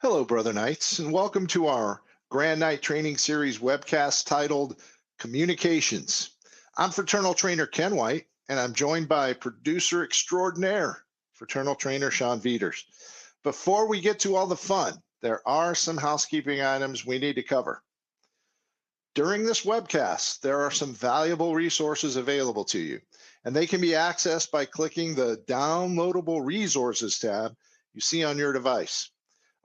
Hello, Brother Knights, and welcome to our Grand Night Training Series webcast titled Communications. I'm Fraternal Trainer Ken White, and I'm joined by producer extraordinaire, Fraternal Trainer Sean Veters. Before we get to all the fun, there are some housekeeping items we need to cover. During this webcast, there are some valuable resources available to you, and they can be accessed by clicking the Downloadable Resources tab you see on your device.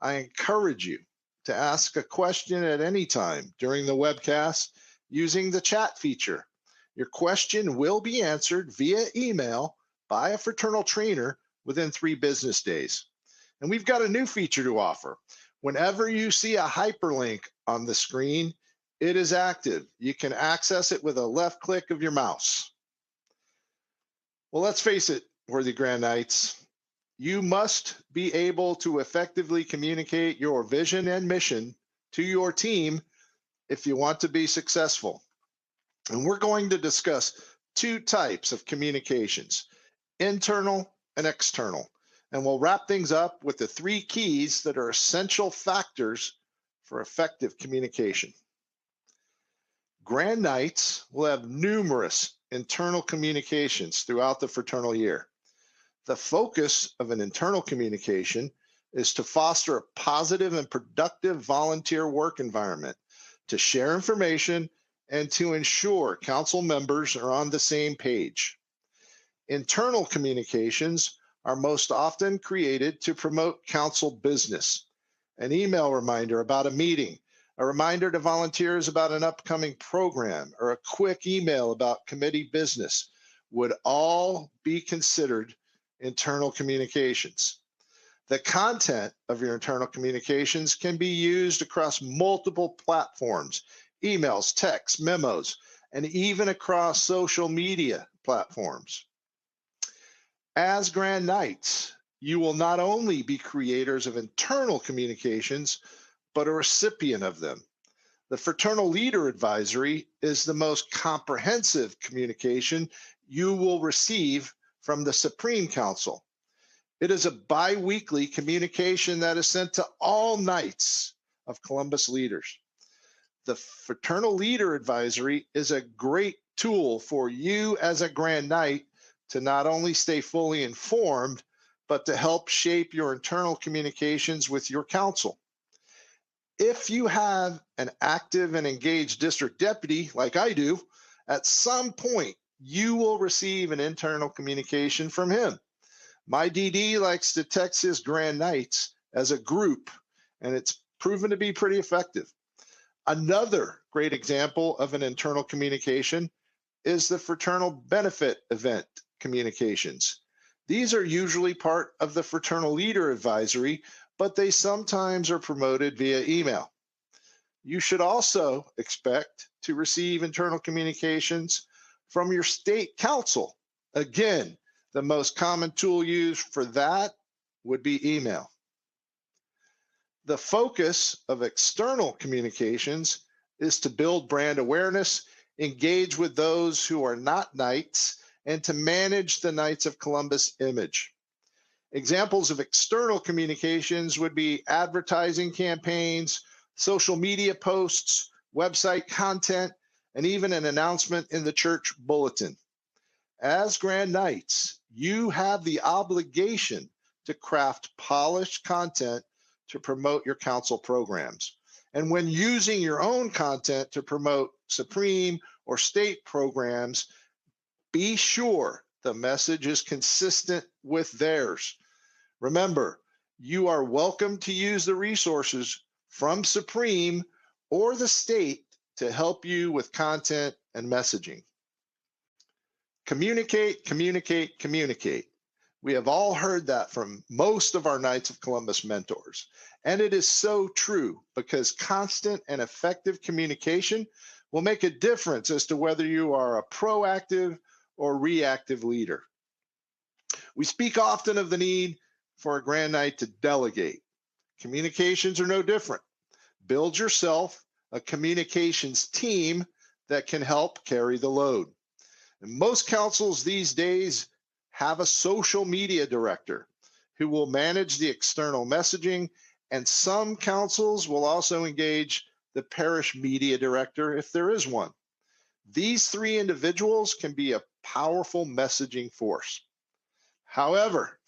I encourage you to ask a question at any time during the webcast using the chat feature. Your question will be answered via email by a fraternal trainer within 3 business days. And we've got a new feature to offer. Whenever you see a hyperlink on the screen, it is active. You can access it with a left click of your mouse. Well, let's face it, worthy Grand Knights, you must be able to effectively communicate your vision and mission to your team if you want to be successful. And we're going to discuss 2 types of communications, internal and external. And we'll wrap things up with the 3 keys that are essential factors for effective communication. Grand Knights will have numerous internal communications throughout the fraternal year. The focus of an internal communication is to foster a positive and productive volunteer work environment, to share information, and to ensure council members are on the same page. Internal communications are most often created to promote council business, an email reminder about a meeting, a reminder to volunteers about an upcoming program, or a quick email about committee business would all be considered internal communications. The content of your internal communications can be used across multiple platforms, emails, texts, memos, and even across social media platforms. As Grand Knights, you will not only be creators of internal communications, but a recipient of them. The Fraternal Leader Advisory is the most comprehensive communication you will receive from the Supreme Council. It is a bi-weekly communication that is sent to all Knights of Columbus leaders. The Fraternal Leader Advisory is a great tool for you as a Grand Knight to not only stay fully informed, but to help shape your internal communications with your council. If you have an active and engaged district deputy, like I do, at some point, you will receive an internal communication from him. My DD likes to text his Grand Knights as a group, and it's proven to be pretty effective. Another great example of an internal communication is the fraternal benefit event communications. These are usually part of the Fraternal Leader Advisory, but they sometimes are promoted via email. You should also expect to receive internal communications from your state council. Again, the most common tool used for that would be email. The focus of external communications is to build brand awareness, engage with those who are not Knights, and to manage the Knights of Columbus image. Examples of external communications would be advertising campaigns, social media posts, website content, and even an announcement in the church bulletin. As Grand Knights, you have the obligation to craft polished content to promote your council programs. And when using your own content to promote Supreme or state programs, be sure the message is consistent with theirs. Remember, you are welcome to use the resources from Supreme or the state to help you with content and messaging. Communicate, communicate, communicate. We have all heard that from most of our Knights of Columbus mentors. And it is so true because constant and effective communication will make a difference as to whether you are a proactive or reactive leader. We speak often of the need for a Grand Knight to delegate. Communications are no different. Build yourself a communications team that can help carry the load. And most councils these days have a social media director who will manage the external messaging And some councils will also engage the parish media director if there is one. These three individuals can be a powerful messaging force. However,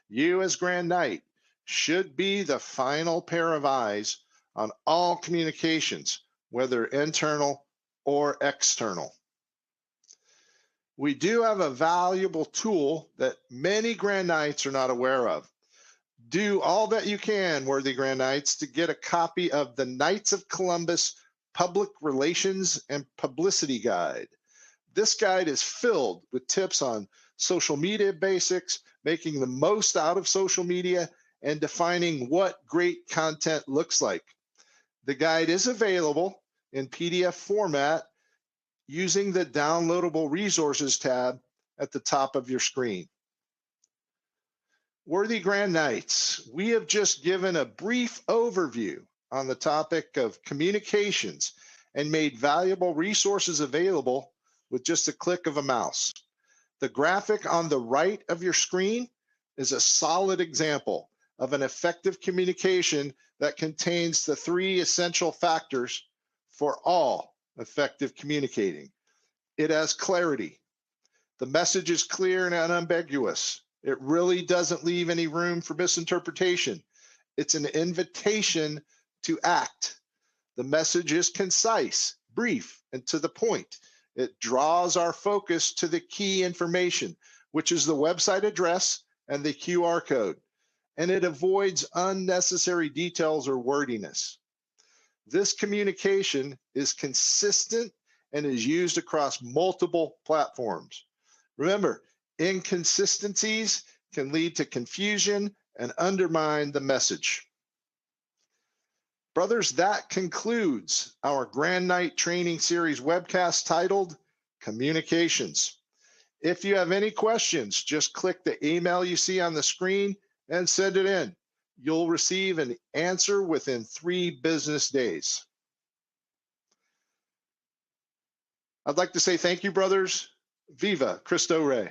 you as Grand Knight should be the final pair of eyes on all communications, whether internal or external. We do have a valuable tool that many Grand Knights are not aware of. Do all that you can, worthy Grand Knights, to get a copy of the Knights of Columbus Public Relations and Publicity Guide. This guide is filled with tips on social media basics, making the most out of social media, and defining what great content looks like. The guide is available in PDF format using the downloadable resources tab at the top of your screen. Worthy Grand Knights, we have just given a brief overview on the topic of communications and made valuable resources available with just a click of a mouse. The graphic on the right of your screen is a solid example of an effective communication that contains the three essential factors for all effective communicating. It has clarity. The message is clear and unambiguous. It really doesn't leave any room for misinterpretation. It's an invitation to act. The message is concise, brief, and to the point. It draws our focus to the key information, which is the website address and the QR code, and it avoids unnecessary details or wordiness. This communication is consistent and is used across multiple platforms. Remember, inconsistencies can lead to confusion and undermine the message. Brothers, that concludes our Grand Knight Training Series webcast titled Communications. If you have any questions, just click the email you see on the screen and send it in. You'll receive an answer within 3 business days. I'd like to say thank you, brothers. Viva Cristo Rey.